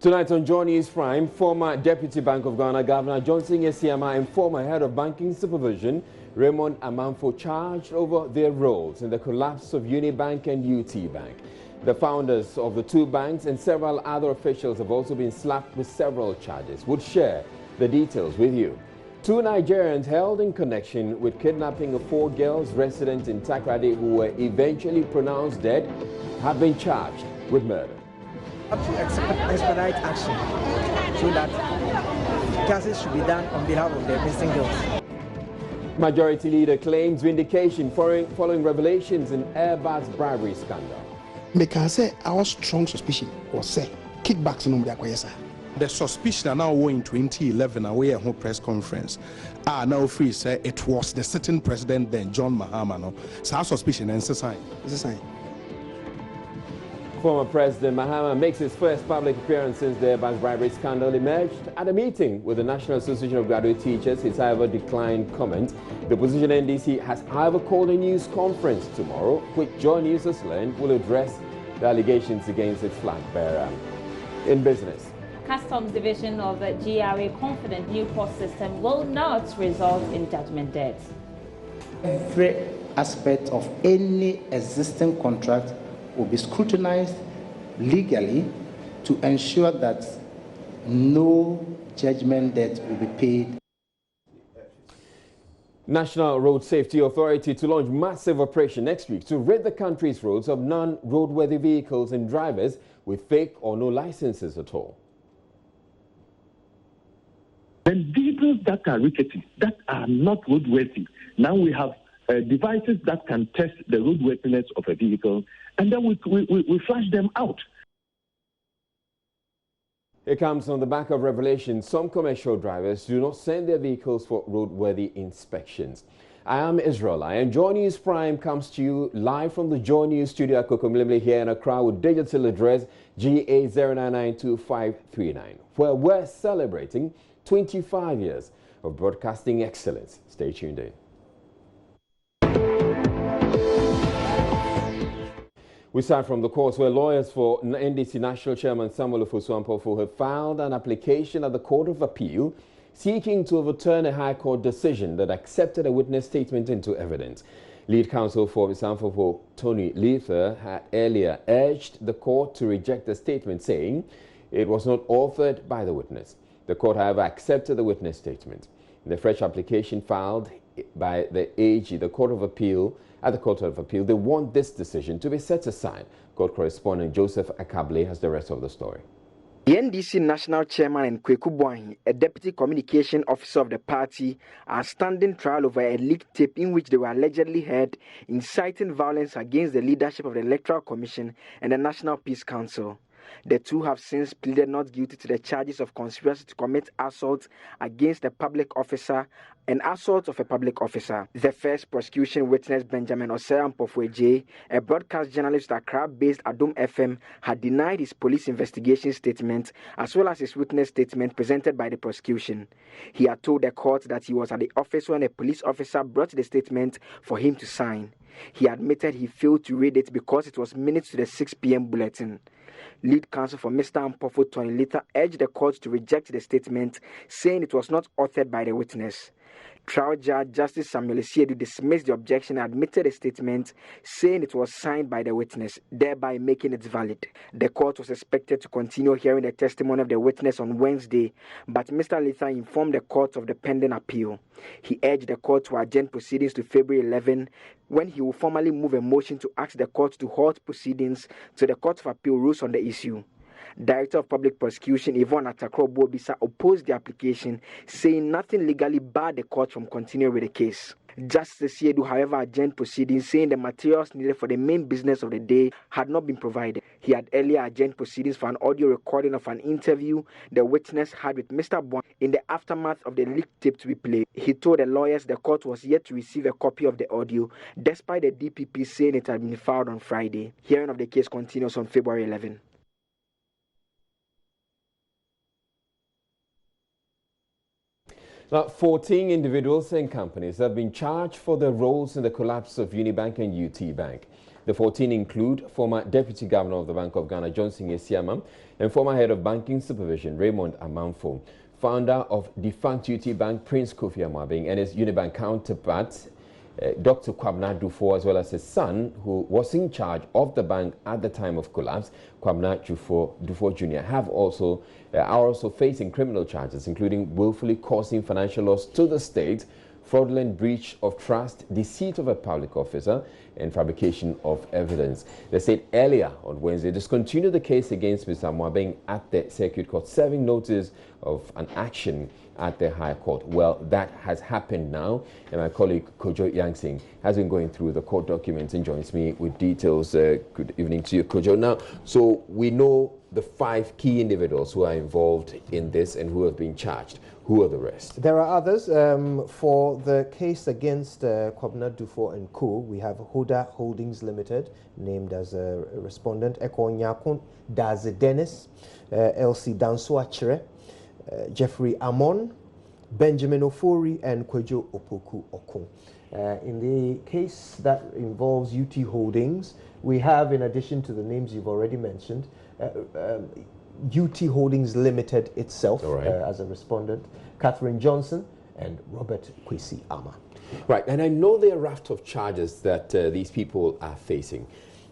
Tonight on Joy News Prime, former Deputy Bank of Ghana Governor Johnson Yesiama and former Head of Banking Supervision Raymond Amanfo charged over their roles in the collapse of Unibank and UT Bank. The founders of the two banks and several other officials have also been slapped with several charges. We'll share the details with you. Two Nigerians held in connection with kidnapping of 4 girls resident in Takoradi who were eventually pronounced dead have been charged with murder. To expedite action so that justice should be done on behalf of the missing girls. Majority Leader claims vindication following revelations in Airbus bribery scandal. Because our strong suspicion was say kickbacks in the The suspicion now in 2011 away at home press conference. Now free say it was the sitting president then John Mahama. No, so our suspicion and it's a sign. It's a sign. Former President Mahama makes his first public appearance since the Airbus bribery scandal emerged. At a meeting with the National Association of Graduate Teachers, he's however declined comment. The opposition NDC has however called a news conference tomorrow, which Joy News has learned will address the allegations against its flag bearer. In business, Customs Division of the GRA confident new port system will not result in judgment debts. Every aspect of any existing contract will be scrutinized legally to ensure that no judgment debt will be paid. National Road Safety Authority to launch massive operation next week to rid the country's roads of non-roadworthy vehicles and drivers with fake or no licenses at all. And vehicles that are rickety, that are not roadworthy, now we have devices that can test the roadworthiness of a vehicle, and then we flash them out. It comes on the back of revelation some commercial drivers do not send their vehicles for roadworthy inspections. I am Israel. And Joy News Prime comes to you live from the Joy News studio at Kokomlimli here in Accra with digital address GA0992539, where we're celebrating 25 years of broadcasting excellence. Stay tuned in. We start from the courts where lawyers for NDC National Chairman Samuel Ofosu-Ampofo have filed an application at the Court of Appeal seeking to overturn a High Court decision that accepted a witness statement into evidence. Lead counsel for Mr. Ampofo, Tony Lether, had earlier urged the court to reject the statement, saying it was not authored by the witness. The court, however, accepted the witness statement. In the fresh application filed by the AG, the Court of Appeal, at the Court of Appeal, they want this decision to be set aside. Court correspondent Joseph Akable has the rest of the story. The NDC National Chairman and Kweku Boahen, a Deputy Communication Officer of the party, are standing trial over a leaked tape in which they were allegedly heard inciting violence against the leadership of the Electoral Commission and the National Peace Council. The two have since pleaded not guilty to the charges of conspiracy to commit assault against a public officer and assault of a public officer. The first prosecution witness, Benjamin Osei-Ampofo, a broadcast journalist at Accra-based Adom FM, had denied his police investigation statement as well as his witness statement presented by the prosecution. He had told the court that he was at the office when a police officer brought the statement for him to sign. He admitted he failed to read it because it was minutes to the 6 p.m. bulletin. Lead counsel for Mr. Ampofo, Tony Lether, urged the court to reject the statement, saying it was not authored by the witness. Trial Judge Justice Samuel Isiedu dismissed the objection and admitted the statement, saying it was signed by the witness, thereby making it valid. The court was expected to continue hearing the testimony of the witness on Wednesday, but Mr. Lether informed the court of the pending appeal. He urged the court to adjourn proceedings to February 11, when he will formally move a motion to ask the court to halt proceedings till the Court of Appeal rules on the issue. Director of Public Prosecution Yvonne Atakro-Bobisa opposed the application, saying nothing legally barred the court from continuing with the case. Justice Isiedu, however, adjourned proceedings, saying the materials needed for the main business of the day had not been provided. He had earlier adjourned proceedings for an audio recording of an interview the witness had with Mr. Boahen in the aftermath of the leaked tape to be played. He told the lawyers the court was yet to receive a copy of the audio, despite the DPP saying it had been filed on Friday. Hearing of the case continues on February 11. Now, 14 individuals and companies have been charged for their roles in the collapse of Unibank and UT Bank. The 14 include former Deputy Governor of the Bank of Ghana, Johnson Esiama, and former Head of Banking Supervision, Raymond Amanfo, founder of defunct UT Bank, Prince Kofi Amabing, and his Unibank counterpart, Dr. Kwabena Dufo, as well as his son, who was in charge of the bank at the time of collapse, Kwabena Dufo Jr., are also facing criminal charges, including willfully causing financial loss to the state, fraudulent breach of trust, deceit of a public officer, and fabrication of evidence. They said earlier on Wednesday discontinued the case against Mr. Amabing at the Circuit Court, serving notice of an action at the High Court. Well, that has happened now, and my colleague Kojo Yangsing has been going through the court documents and joins me with details. Good evening to you, Kojo. Now, so we know the 5 key individuals who are involved in this and who have been charged. Who are the rest? There are others. For the case against Kwabena Dufo and Co., we have Hoda Holdings Limited, named as a respondent, Eko Nyakun Daze Dennis, LC Danso Achere, Jeffrey Amon, Benjamin Ofori, and Kwejo Opoku Okun. In the case that involves UT Holdings, we have, in addition to the names you've already mentioned, UT Holdings Limited itself as a respondent, Catherine Johnson, and Robert Kwesi Ama. Right, and I know there are a raft of charges that these people are facing.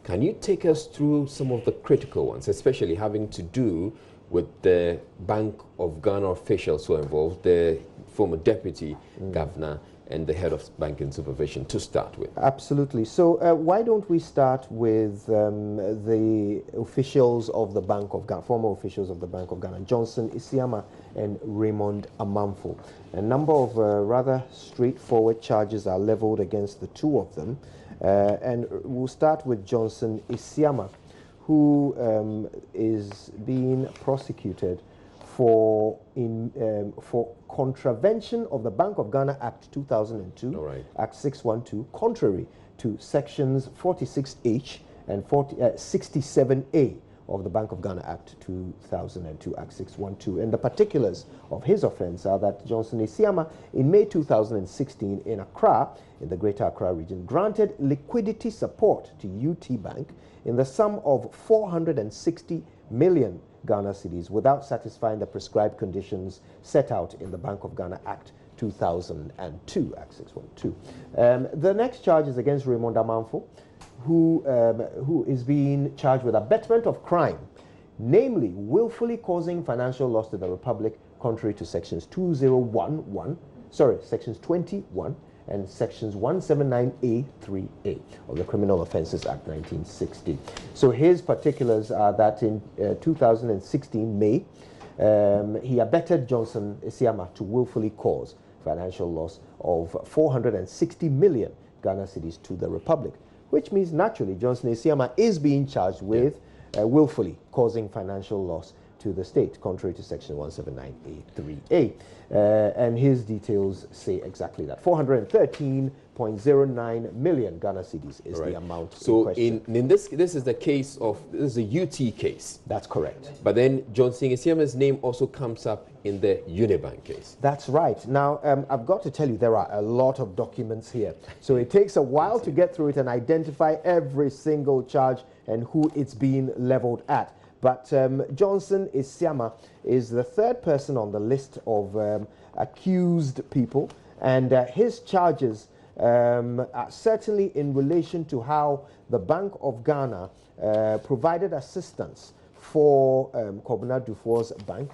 Can you take us through some of the critical ones, especially having to do with the Bank of Ghana officials who are involved, the former Deputy Governor and the Head of Banking Supervision, to start with? Absolutely. So why don't we start with the officials of the Bank of Ghana, former officials of the Bank of Ghana, Johnson Esiama and Raymond Amanfo. A number of rather straightforward charges are leveled against the two of them. And we'll start with Johnson Esiama, who is being prosecuted for contravention of the Bank of Ghana Act 2002, Act 612, contrary to sections 46H and 67A of the Bank of Ghana Act 2002, Act 612. And the particulars of his offense are that Johnson Esiama, in May 2016 in Accra, in the Greater Accra region, granted liquidity support to UT Bank in the sum of 460 million Ghana cedis without satisfying the prescribed conditions set out in the Bank of Ghana Act 2002, Act 612. The next charge is against Raymond Amanfo, who is being charged with abetment of crime, namely willfully causing financial loss to the Republic contrary to sections 21 and sections 179A3A of the Criminal Offences Act 1960. So his particulars are that in 2016 May, he abetted Johnson Esiama to willfully cause financial loss of 460 million Ghana cedis to the Republic, which means naturally Johnson Esiama is being charged with willfully causing financial loss to the state, contrary to section 179A3A. And his details say exactly that. 413.09 million Ghana cedis is the amount. So in this is the case of, this is a UT case. That's correct. But then Johnson Esiama's name also comes up in the Unibank case. That's right. Now, I've got to tell you, there are a lot of documents here. So it takes a while to get through it and identify every single charge and who it's being leveled at. But Johnson Esiama is the third person on the list of accused people, and his charges are certainly in relation to how the Bank of Ghana provided assistance for Kwabena Dufo's bank,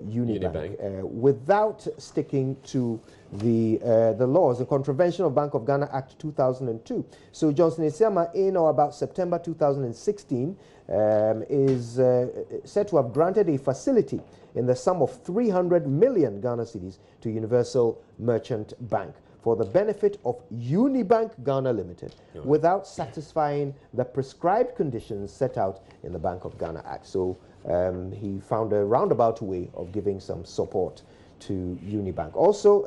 Unibank, without sticking to the laws, the contravention of Bank of Ghana Act 2002. So Johnson Esiama, in or about September 2016, is said to have granted a facility in the sum of 300 million Ghana cedis to Universal Merchant Bank for the benefit of Unibank Ghana Limited without satisfying the prescribed conditions set out in the Bank of Ghana Act. So he found a roundabout way of giving some support to Unibank. Also,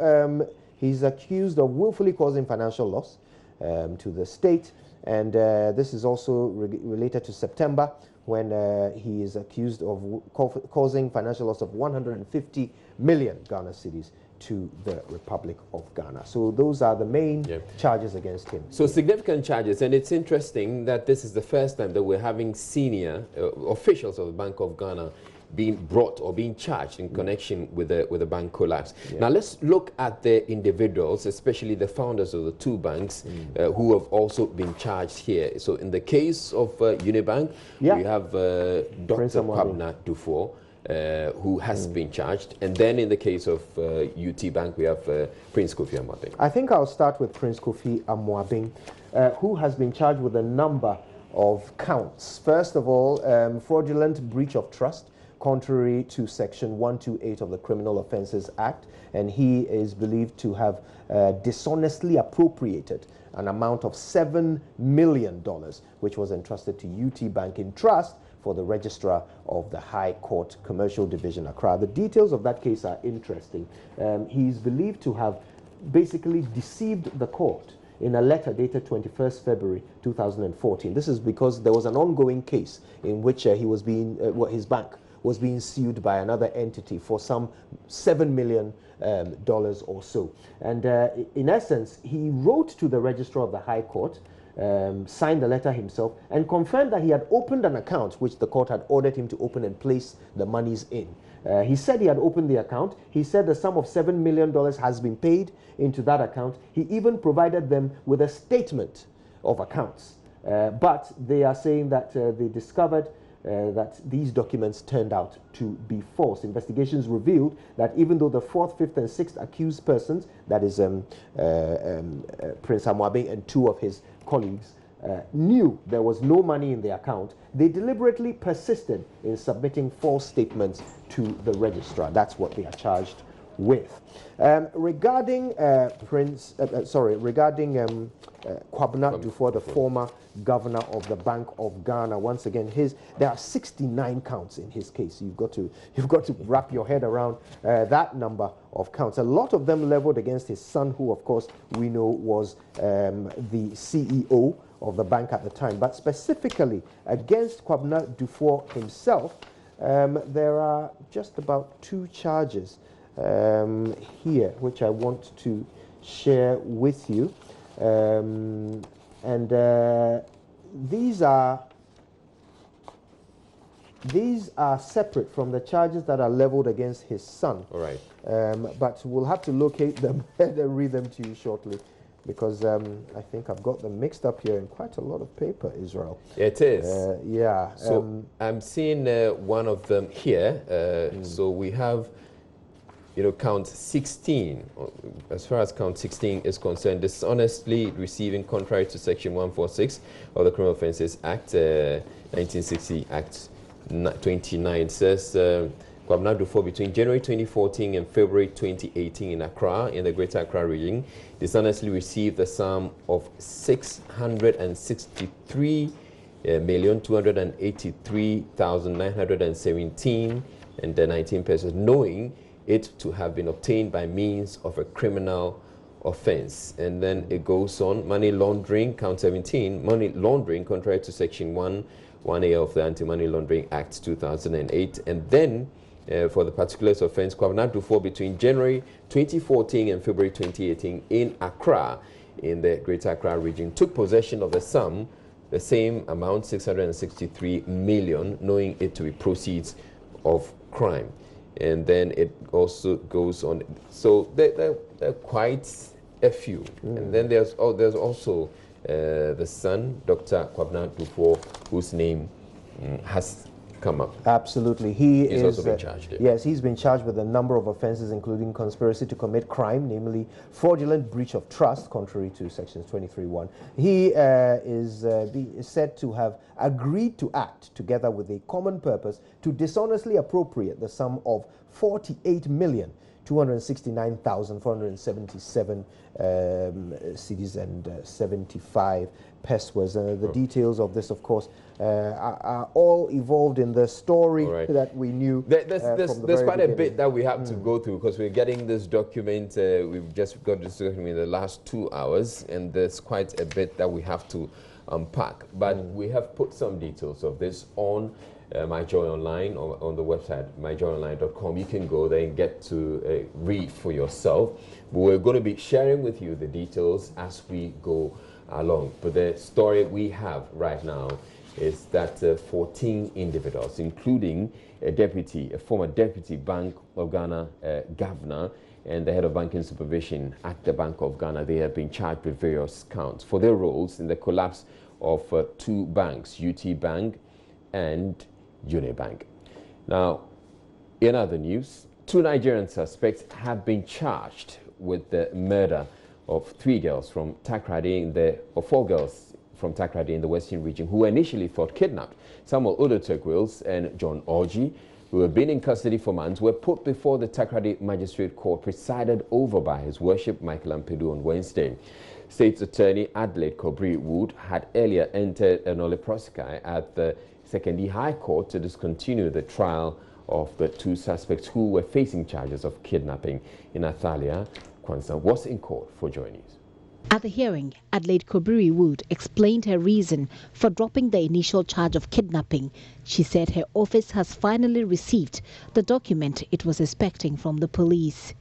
he's accused of willfully causing financial loss to the state, and this is also related to September, when he is accused of causing financial loss of 150 million Ghana cedis to the Republic of Ghana. So those are the main charges against him. So significant charges, and it's interesting that this is the first time that we're having senior officials of the Bank of Ghana being brought or being charged in connection with the bank collapse. Now let's look at the individuals, especially the founders of the two banks who have also been charged here. So in the case of Unibank, we have Dr. Kwabena Duffuor, who has been charged, and then in the case of UT Bank, we have Prince Kofi Amoabeng. I think I'll start with Prince Kofi Amoabeng, who has been charged with a number of counts. First of all, fraudulent breach of trust, contrary to Section 128 of the Criminal Offences Act, and he is believed to have dishonestly appropriated an amount of $7 million, which was entrusted to UT Bank in trust for the Registrar of the High Court Commercial Division, Accra. The details of that case are interesting. He's believed to have basically deceived the court in a letter dated 21st February 2014. This is because there was an ongoing case in which he was being, his bank was being sued by another entity for some $7 million or so. And in essence, he wrote to the Registrar of the High Court, signed the letter himself, and confirmed that he had opened an account which the court had ordered him to open and place the monies in. He said he had opened the account. He said the sum of $7 million has been paid into that account. He even provided them with a statement of accounts. But they are saying that they discovered that these documents turned out to be false. Investigations revealed that even though the 4th, 5th, and 6th accused persons, that is Prince Amoabeng and two of his colleagues, knew there was no money in the account, they deliberately persisted in submitting false statements to the registrar. That's what they are charged with. Regarding Kwabena Duffuor, the former governor of the Bank of Ghana, once again, there are 69 counts in his case. You've got to wrap your head around that number of counts. A lot of them leveled against his son, who, of course, we know was the CEO of the bank at the time. But specifically against Kwabena Duffuor himself, there are just about 2 charges here, which I want to share with you. These are separate from the charges that are leveled against his son. All right. But we'll have to locate them and read them to you shortly, because I think I've got them mixed up here in quite a lot of paper, Israel. It is. Yeah. So I'm seeing one of them here. So we have, count 16. As far as count 16 is concerned, dishonestly receiving contrary to Section 146 of the Criminal Offences Act, 1960 Act 29. Says Kwabena Duffuor between January 2014 and February 2018 in Accra, in the Greater Accra region, dishonestly received the sum of 663,283,917 and 19 pesos, knowing it to have been obtained by means of a criminal offense. And then it goes on, money laundering, count 17, money laundering contrary to Section 1A of the Anti-Money Laundering Act 2008. And then for the particulars offense, Kwabena Duffuor between January 2014 and February 2018 in Accra, in the Greater Accra region, took possession of the sum, the same amount, 663 million, knowing it to be proceeds of crime. And then it also goes on. So there are quite a few. And then there's also the son, Dr. Kwabena Duffuor, whose name has come up. Absolutely. He's also been charged. Yes, he's been charged with a number of offences, including conspiracy to commit crime, namely fraudulent breach of trust, contrary to Sections 23(1). He is said to have agreed to act together with a common purpose to dishonestly appropriate the sum of 48,269,477 cedis and 75 pesos. The details of this, of course, are all evolved in the story that we knew. There's quite a bit that we have to go through, because we're getting this document. We've just got this document in the last 2 hours, and there's quite a bit that we have to unpack. But we have put some details of this on MyJoy Online, on the website, myjoyonline.com. You can go there and get to read for yourself. But we're going to be sharing with you the details as we go along. But the story we have right now is that 14 individuals, including a former deputy Bank of Ghana governor and the head of banking supervision at the Bank of Ghana, they have been charged with various counts for their roles in the collapse of two banks, UT Bank and Unibank. Now, in other news, two Nigerian suspects have been charged with the murder of four girls from Takoradi in the Western region who were initially thought kidnapped. Samuel Odotekwils and John Orji, who have been in custody for months, were put before the Takoradi Magistrate Court presided over by His Worship Michael Ampedu on Wednesday. State's Attorney Adelaide Kobri Wood had earlier entered a nolle prosequi at the Second High Court to discontinue the trial of the two suspects who were facing charges of kidnapping. In Athalia, Kwanzaa was in court for Joy News. At the hearing, Adelaide Kobri Wood explained her reason for dropping the initial charge of kidnapping. She said her office has finally received the document it was expecting from the police.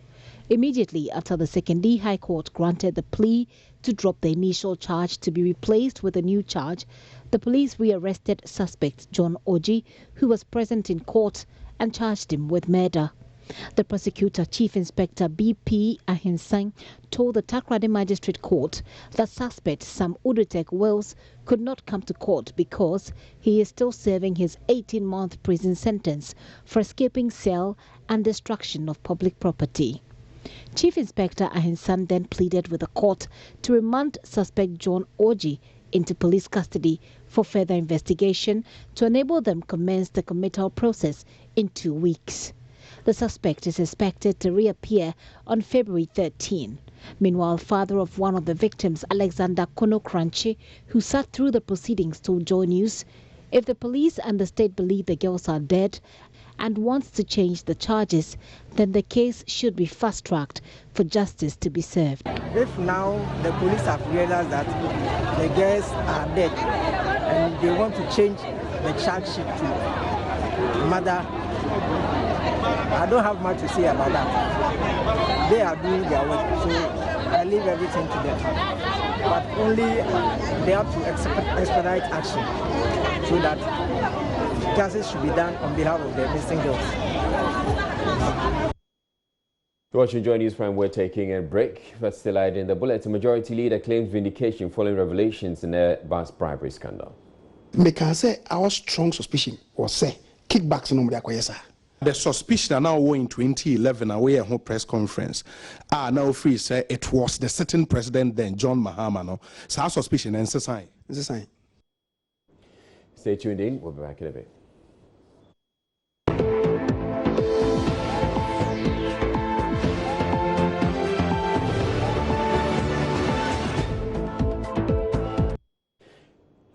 Immediately after the Second High Court granted the plea to drop the initial charge to be replaced with a new charge, the police rearrested suspect John Orji, who was present in court, and charged him with murder. The prosecutor, Chief Inspector B.P. Ahinsang, told the Takoradi Magistrate Court that suspect Sam Odotekwils could not come to court because he is still serving his 18-month prison sentence for escaping cell and destruction of public property. Chief Inspector Ahinsang then pleaded with the court to remand suspect John Orji into police custody for further investigation to enable them commence the committal process in 2 weeks. The suspect is expected to reappear on February 13. Meanwhile, father of one of the victims, Alexander Kono Kranchi, who sat through the proceedings, told Joy News, if the police and the state believe the girls are dead and wants to change the charges, then the case should be fast-tracked for justice to be served. If now the police have realized that the girls are dead and they want to change the charge sheet to murder, I don't have much to say about that. They are doing their work, so I leave everything to them. But only they have to expedite action so that justice should be done on behalf of the missing girls. Watching Joy News Prime, we're taking a break. But still in the bulletin, Majority Leader claims vindication following revelations in the bus bribery scandal. Because say our strong suspicion was say kickbacks in Umbriakoyesa. The suspicion are now in 2011 away at home press conference. Now free say it was the sitting president then, John Mahama. No, so our suspicion and it's a sign. Stay tuned in. We'll be back in a bit.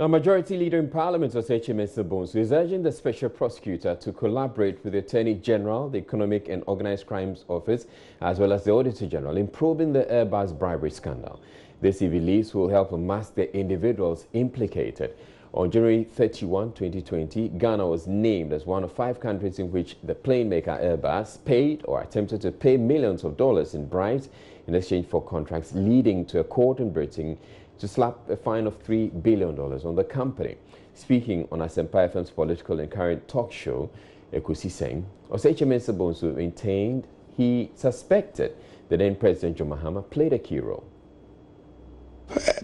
Now, Majority Leader in Parliament, Osechi Mensah-Bonsu, is urging the Special Prosecutor to collaborate with the Attorney General, the Economic and Organised Crimes Office, as well as the Auditor General in probing the Airbus bribery scandal. This, he believes, will help unmask the individuals implicated. On January 31, 2020, Ghana was named as one of 5 countries in which the plane maker Airbus paid or attempted to pay millions of dollars in bribes in exchange for contracts, leading to a court in Britain to slap a fine of $3 billion on the company. Speaking on Asempa FM's political and current talk show, Ekusi Seng, Osechi Mensah-Bonsu maintained he suspected the then President John Mahama played a key role.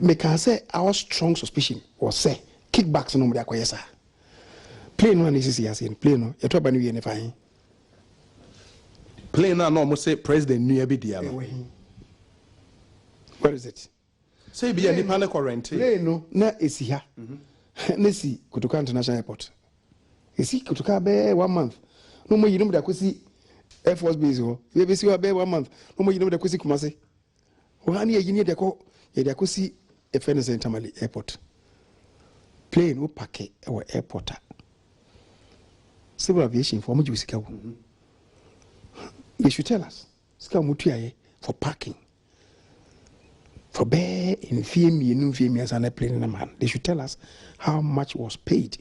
Because our strong suspicion was say kickbacks in Umbriakoyesa. Plane one is here, plane no, you any fine. Plane no, almost say President New Diallo. Where is it? Say be any panic quarantine. Plane no, na is here. Nesi Kutuka International Airport. Is he Kutuka be 1 month? No more you know that Kusi Air Force Base. You be see be 1 month. No more you know that Kusi Kumasi. Wani you need the ko ya Kusi FNS Tamale Airport. Plane wo packet our airport. Civil aviation for much sika wo. They should tell us. Sika mutu aye for parking. For bear in females and a plane in a man. They should tell us how much was paid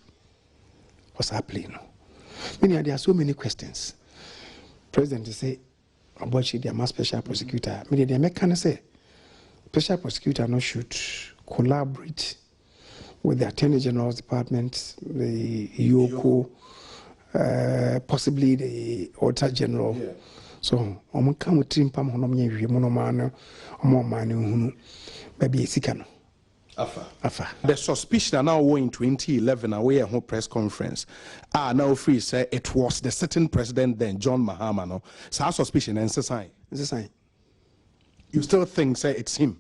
for that plane. Meaning there are so many questions. President say about the special prosecutor. Meaning the American say special prosecutor no should collaborate with the Attorney General's Department, the EOCO, possibly the Auditor General. Yeah. So, I'm come with Trimpam Honomia, Monomano, Momano, maybe Sikano. Afa. The suspicion now in 2011 away at home press conference. Now free say it was the sitting president then, John Mahama. No, so our suspicion and sign. It's a sign. You still think say it's him?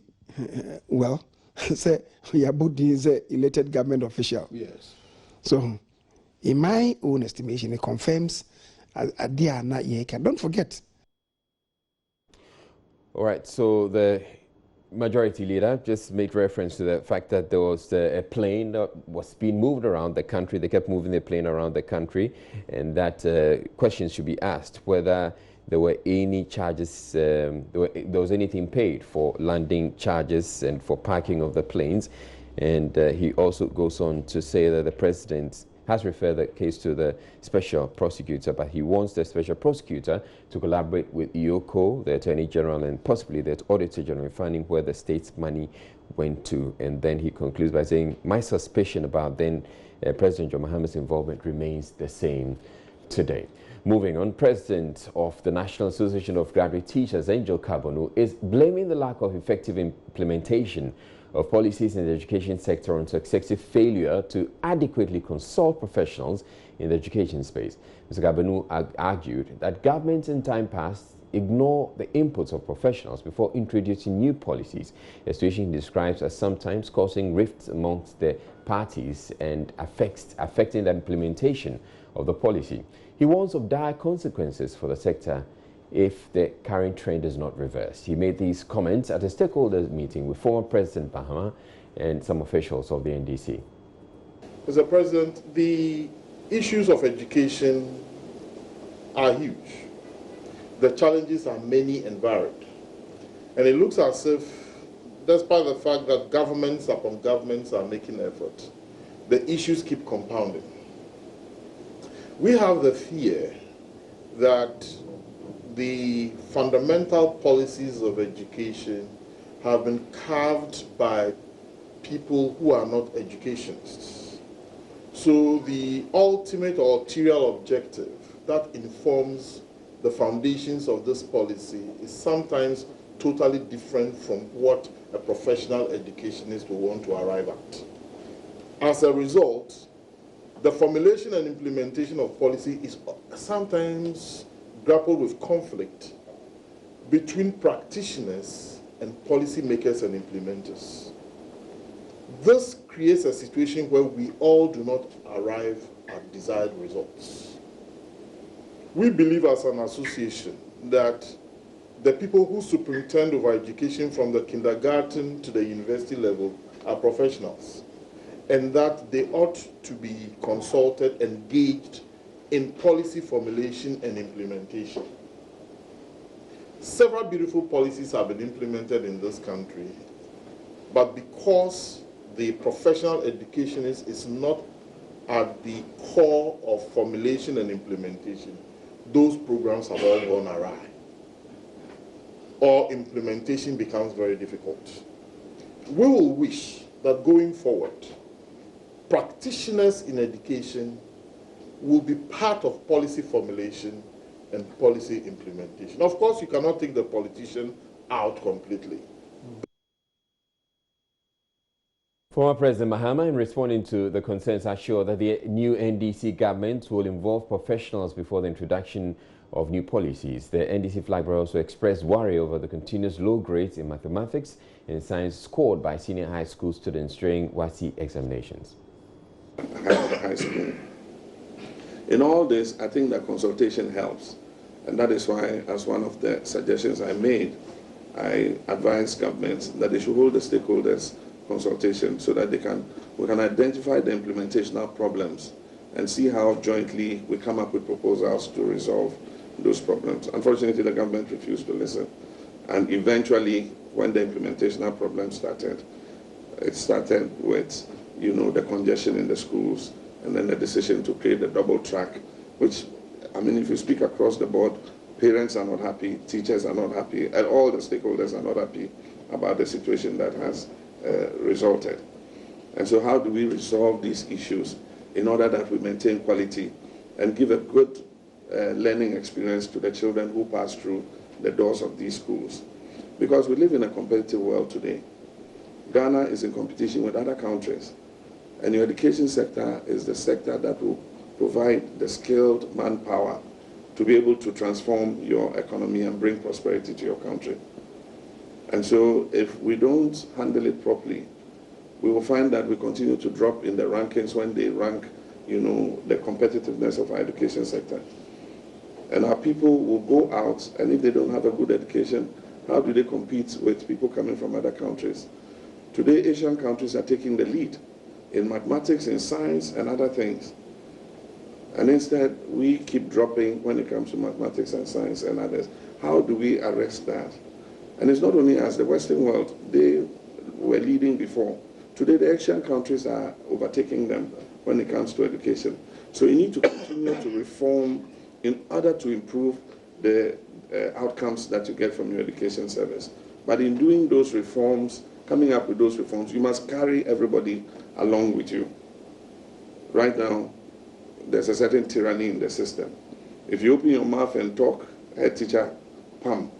Well, say Yabudi is an elected government official. Yes. So, in my own estimation, it confirms they are not yet. Don't forget. All right. So the Majority Leader just made reference to the fact that there was a plane that was being moved around the country. They kept moving the plane around the country, and that questions should be asked whether there were any charges, there was anything paid for landing charges and for parking of the planes. And he also goes on to say that the president has referred the case to the special prosecutor, but he wants the special prosecutor to collaborate with EOCO, the Attorney General, and possibly the Auditor General in finding where the state's money went to. And then he concludes by saying, my suspicion about then President John Mahama's involvement remains the same today. Moving on, President of the National Association of Graduate Teachers, Angel Kabonu, is blaming the lack of effective implementation of policies in the education sector on successive failure to adequately consult professionals in the education space. Mr. Kabonu argued that governments in time past ignore the inputs of professionals before introducing new policies, a situation he describes as sometimes causing rifts amongst the parties and affecting the implementation of the policy. He warns of dire consequences for the sector if the current trend is not reversed. He made these comments at a stakeholders meeting with former President Mahama and some officials of the NDC. Mr. President, the issues of education are huge. The challenges are many and varied. And it looks as if, despite the fact that governments upon governments are making effort, the issues keep compounding. We have the fear that the fundamental policies of education have been carved by people who are not educationists. So the ultimate or ulterior objective that informs the foundations of this policy is sometimes totally different from what a professional educationist will want to arrive at. As a result, the formulation and implementation of policy is sometimes grappled with conflict between practitioners and policymakers and implementers. This creates a situation where we all do not arrive at desired results. We believe as an association that the people who superintend over education from the kindergarten to the university level are professionals, and that they ought to be consulted, engaged in policy formulation and implementation. Several beautiful policies have been implemented in this country, but because the professional educationist is not at the core of formulation and implementation, those programs have all gone awry, or implementation becomes very difficult. We will wish that going forward, practitioners in education will be part of policy formulation and policy implementation. Of course, you cannot take the politician out completely. Former President Mahama, in responding to the concerns, assured that the new NDC government will involve professionals before the introduction of new policies. The NDC flag bearer also expressed worry over the continuous low grades in mathematics and science scored by senior high school students during WASSCE examinations. High school. In all this, I think that consultation helps. And that is why, as one of the suggestions I made, I advised governments that they should hold the stakeholders consultation so that we can identify the implementational problems and see how jointly we come up with proposals to resolve those problems. Unfortunately, the government refused to listen. And eventually, when the implementational problem started. It started with, the congestion in the schools, and then the decision to create the double track, which, I mean, if you speak across the board, parents are not happy, teachers are not happy, and all the stakeholders are not happy about the situation that has resulted. And so how do we resolve these issues in order that we maintain quality and give a good learning experience to the children who pass through the doors of these schools? Because we live in a competitive world today. Ghana is in competition with other countries, and your education sector is the sector that will provide the skilled manpower to be able to transform your economy and bring prosperity to your country. And so if we don't handle it properly, we will find that we continue to drop in the rankings when they rank, the competitiveness of our education sector. And our people will go out, and if they don't have a good education, how do they compete with people coming from other countries? Today, Asian countries are taking the lead in mathematics, in science, and other things. And instead, we keep dropping when it comes to mathematics and science and others. How do we arrest that? And it's not only us, the Western world, they were leading before. Today, the Asian countries are overtaking them when it comes to education. So you need to continue to reform in order to improve the outcomes that you get from your education service. But in doing those reforms, coming up with those reforms, you must carry everybody along with you. Right now, there's a certain tyranny in the system. If you open your mouth and talk, head teacher, pam,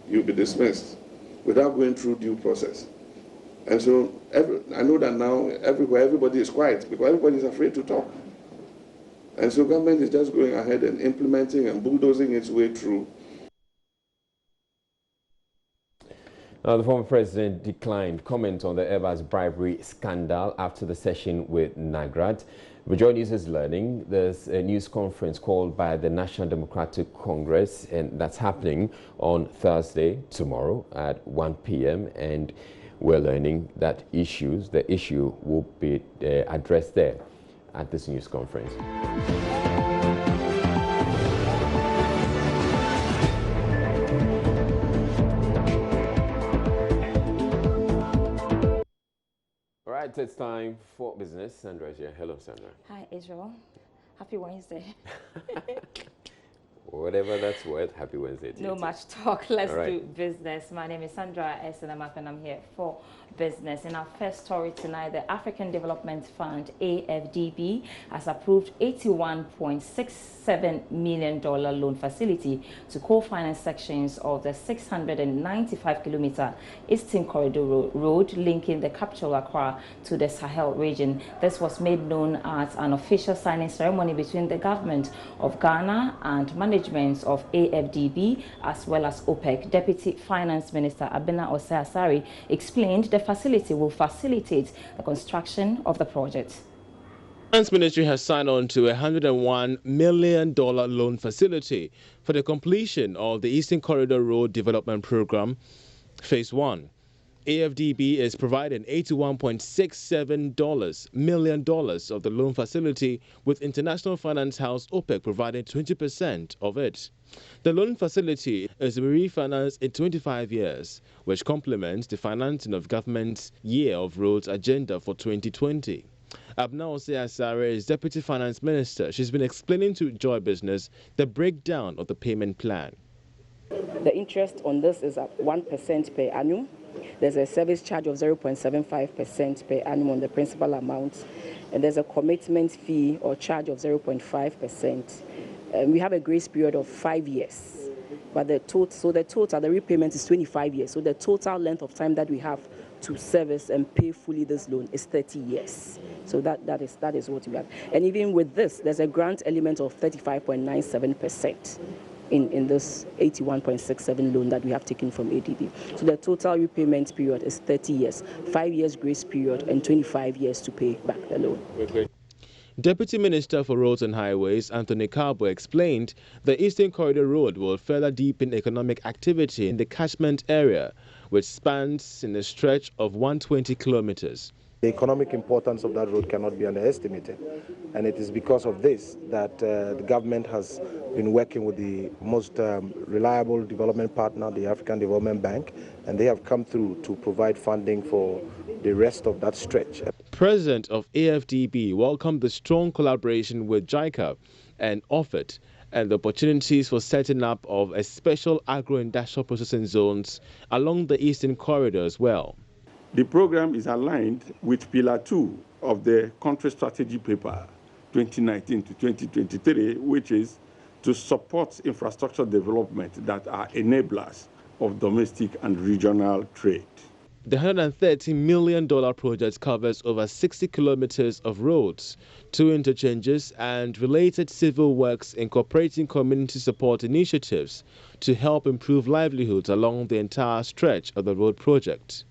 you'll be dismissed without going through due process. And so I know that now everywhere everybody is quiet because everybody is afraid to talk. And so government is just going ahead and implementing and bulldozing its way through. Now, the former president declined comment on the Airbus bribery scandal after the session with NAGRAT. But Joy News is learning there's a news conference called by the National Democratic Congress, and that's happening on Thursday, tomorrow at 1 p.m. And we're learning that the issue will be addressed there at this news conference. All right, it's time for business. Sandra is here. Hello, Sandra. Hi, Israel. Happy Wednesday. Whatever that's worth, happy Wednesday to you. No much talk. Let's do business. My name is Sandra Esenamap, and I'm here for business. In our first story tonight, the African Development Fund, AFDB, has approved $81.67 million loan facility to co-finance sections of the 695-kilometer Eastern Corridor Road linking the capital Accra to the Sahel region. This was made known at an official signing ceremony between the government of Ghana and management of AFDB as well as OPEC. Deputy Finance Minister Abena Osei-Asare explained the facility will facilitate the construction of the project. The Finance Ministry has signed on to a $101 million loan facility for the completion of the Eastern Corridor Road Development Program, Phase 1. AFDB is providing $81.67 million of the loan facility, with International Finance House OPEC providing 20% of it. The loan facility is to be refinanced in 25 years, which complements the financing of government's Year of Roads agenda for 2020. Abena Osei-Asare is Deputy Finance Minister. She's been explaining to Joy Business the breakdown of the payment plan. The interest on this is at 1% per annum. There's a service charge of 0.75% per annum on the principal amount, and there's a commitment fee or charge of 0.5%. We have a grace period of 5 years, but the repayment is 25 years. So the total length of time that we have to service and pay fully this loan is 30 years. So that is what we have. And even with this, there's a grant element of 35.97%. In this 81.67 loan that we have taken from ADB. So the total repayment period is 30 years, 5 years grace period, and 25 years to pay back the loan. Deputy Minister for Roads and Highways, Anthony Carbo, explained the Eastern Corridor Road will further deepen economic activity in the catchment area, which spans in a stretch of 120 kilometers. The economic importance of that road cannot be underestimated, and it is because of this that the government has been working with the most reliable development partner, the African Development Bank, and they have come through to provide funding for the rest of that stretch. President of AFDB welcomed the strong collaboration with JICA and offered and the opportunities for setting up of a special agro-industrial processing zones along the Eastern Corridor as well. The program is aligned with Pillar 2 of the Country Strategy Paper 2019 to 2023, which is to support infrastructure development that are enablers of domestic and regional trade. The $130 million project covers over 60 kilometers of roads, 2 interchanges, and related civil works incorporating community support initiatives to help improve livelihoods along the entire stretch of the road project.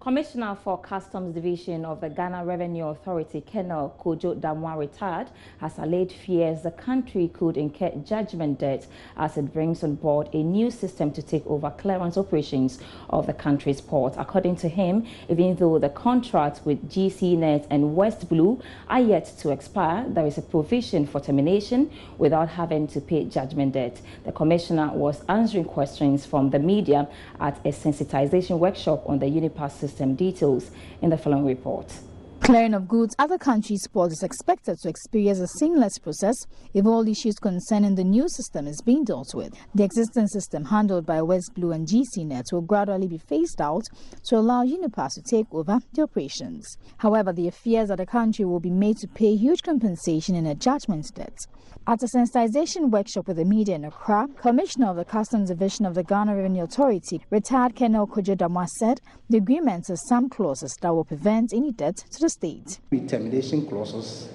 Commissioner for Customs Division of the Ghana Revenue Authority, Colonel Kojo Damwa, retired, has allayed fears the country could incur judgment debt as it brings on board a new system to take over clearance operations of the country's ports. According to him, even though the contracts with GCNet and West Blue are yet to expire, there is a provision for termination without having to pay judgment debt. The commissioner was answering questions from the media at a sensitization workshop on the Unipass system. Details in the following report. Clearing of goods at the country's ports is expected to experience a seamless process if all issues concerning the new system is being dealt with. The existing system handled by West Blue and GCNet will gradually be phased out to allow Unipass to take over the operations. However, there are fears that the country will be made to pay huge compensation in a judgment debt. At a sensitization workshop with the media in Accra, Commissioner of the Customs Division of the Ghana Revenue Authority, retired Colonel Kojo Damwa, said the agreement has some clauses that will prevent any debt to the state. With termination clauses,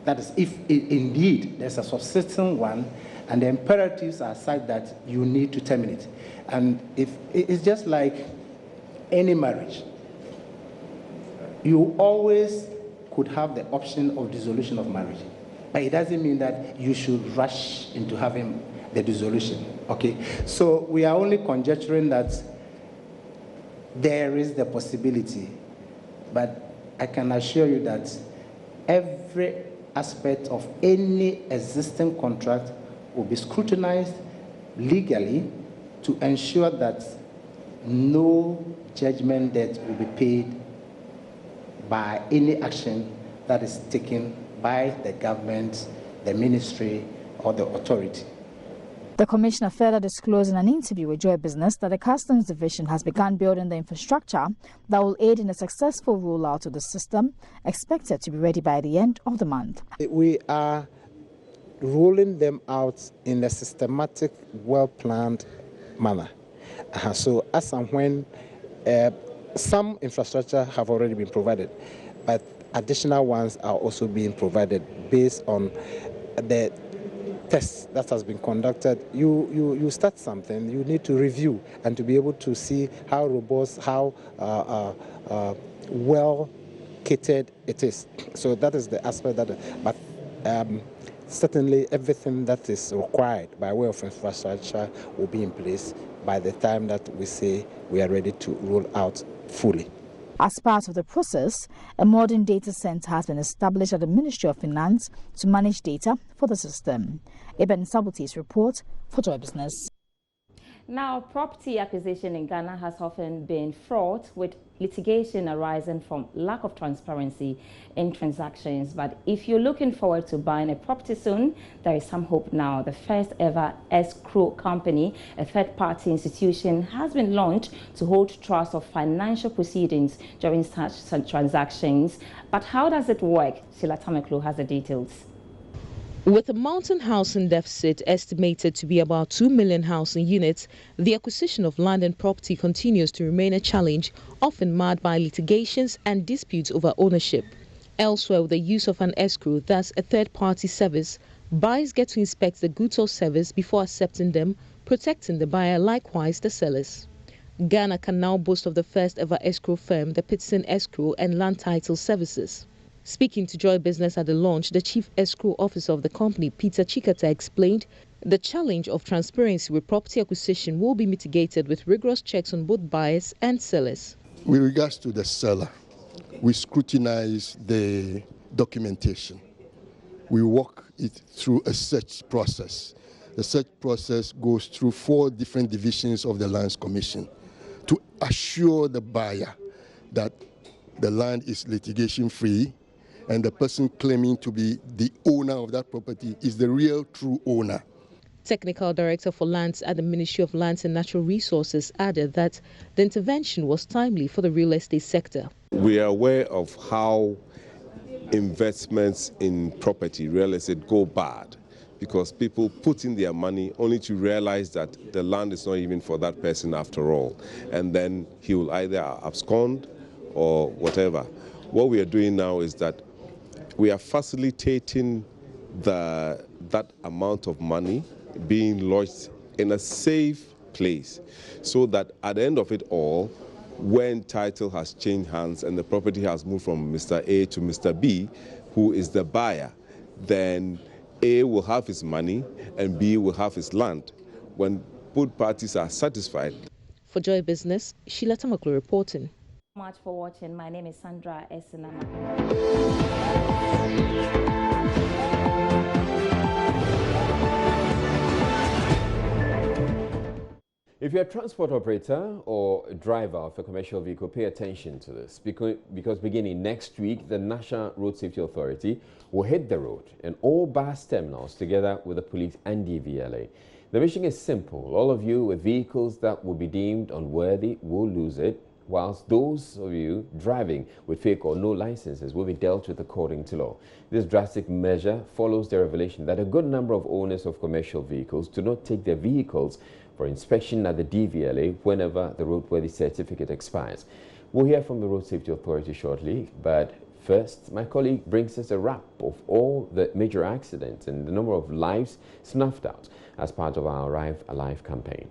that is, if indeed there's a subsisting one and the imperatives are such that you need to terminate. And if it's just like any marriage, you always could have the option of dissolution of marriage. But it doesn't mean that you should rush into having the dissolution, okay? So we are only conjecturing that there is the possibility, but I can assure you that every aspect of any existing contract will be scrutinized legally to ensure that no judgment debt will be paid by any action that is taken by the government, the ministry, or the authority. The commissioner further disclosed in an interview with Joy Business that the Customs Division has begun building the infrastructure that will aid in the successful rollout of the system, expected to be ready by the end of the month. We are rolling them out in a systematic, well-planned manner. So as and when some infrastructure have already been provided, but additional ones are also being provided based on the tests that has been conducted. You start something, you need to review and to be able to see how robust, how well catered it is. So that is the aspect that, but certainly everything that is required by way of infrastructure will be in place by the time that we say we are ready to roll out fully. As part of the process, a modern data center has been established at the Ministry of Finance to manage data for the system. Eben Sabuti's report for Joy Business. Now, property acquisition in Ghana has often been fraught with litigation arising from lack of transparency in transactions. But if you're looking forward to buying a property soon, there is some hope now. The first ever escrow company, a third-party institution, has been launched to hold trust of financial proceedings during such transactions. But how does it work? Sheila Tameklo has the details. With a mountain housing deficit estimated to be about 2 million housing units, the acquisition of land and property continues to remain a challenge, often marred by litigations and disputes over ownership. Elsewhere, with the use of an escrow, thus a third-party service, buyers get to inspect the goods or service before accepting them, protecting the buyer, likewise the sellers. Ghana can now boast of the first ever escrow firm, the Pitson Escrow and Land Title Services. Speaking to Joy Business at the launch, the Chief Escrow Officer of the company, Peter Chikata, explained the challenge of transparency with property acquisition will be mitigated with rigorous checks on both buyers and sellers. With regards to the seller, we scrutinize the documentation. We walk it through a search process. The search process goes through 4 different divisions of the Lands Commission to assure the buyer that the land is litigation-free and the person claiming to be the owner of that property is the real true owner. Technical Director for Lands at the Ministry of Lands and Natural Resources added that the intervention was timely for the real estate sector. We are aware of how investments in property, real estate, go bad because people put in their money only to realize that the land is not even for that person after all. And then he will either abscond or whatever. What we are doing now is that we are facilitating that amount of money being lodged in a safe place so that at the end of it all, when title has changed hands and the property has moved from Mr. A to Mr. B, who is the buyer, then A will have his money and B will have his land. When both parties are satisfied. For Joy Business, Sheila Tamaklo reporting. Much for watching. My name is Sandra Esinama. If you're a transport operator or a driver of a commercial vehicle, pay attention to this because beginning next week, the National Road Safety Authority will hit the road in all bus terminals together with the police and DVLA. The mission is simple. All of you with vehicles that will be deemed unworthy will lose it, whilst those of you driving with fake or no licenses will be dealt with according to law. This drastic measure follows the revelation that a good number of owners of commercial vehicles do not take their vehicles for inspection at the DVLA whenever the roadworthy certificate expires. We'll hear from the Road Safety Authority shortly, but first, my colleague brings us a wrap of all the major accidents and the number of lives snuffed out as part of our Arrive Alive campaign.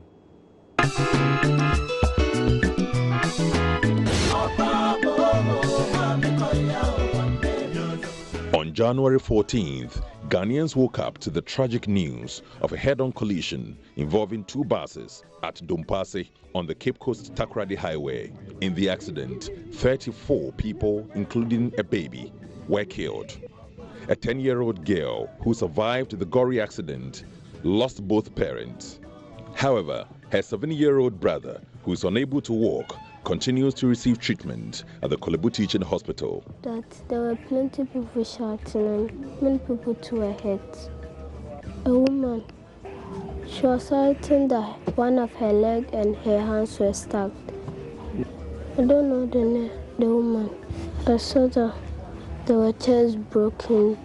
On January 14th, Ghanaians woke up to the tragic news of a head-on collision involving 2 buses at Dompase on the Cape Coast Takoradi Highway. In the accident, 34 people, including a baby, were killed. A 10-year-old girl who survived the gory accident lost both parents. However, her 7-year-old brother, who is unable to walk, continues to receive treatment at the Kolebu Teaching Hospital. That there were plenty of people shouting and many people too were hit. A woman, she was shouting that one of her leg and her hands were stuck. I don't know the woman. I saw that there were chairs broken.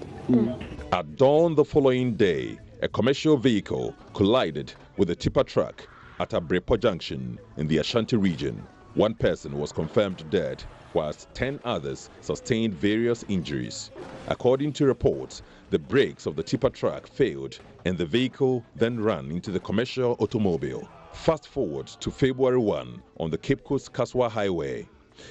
At dawn the following day, a commercial vehicle collided with a tipper truck at Abrepo Junction in the Ashanti region. 1 person was confirmed dead, whilst 10 others sustained various injuries. According to reports, the brakes of the tipper truck failed and the vehicle then ran into the commercial automobile. Fast forward to February 1 on the Cape Coast Kaswa Highway.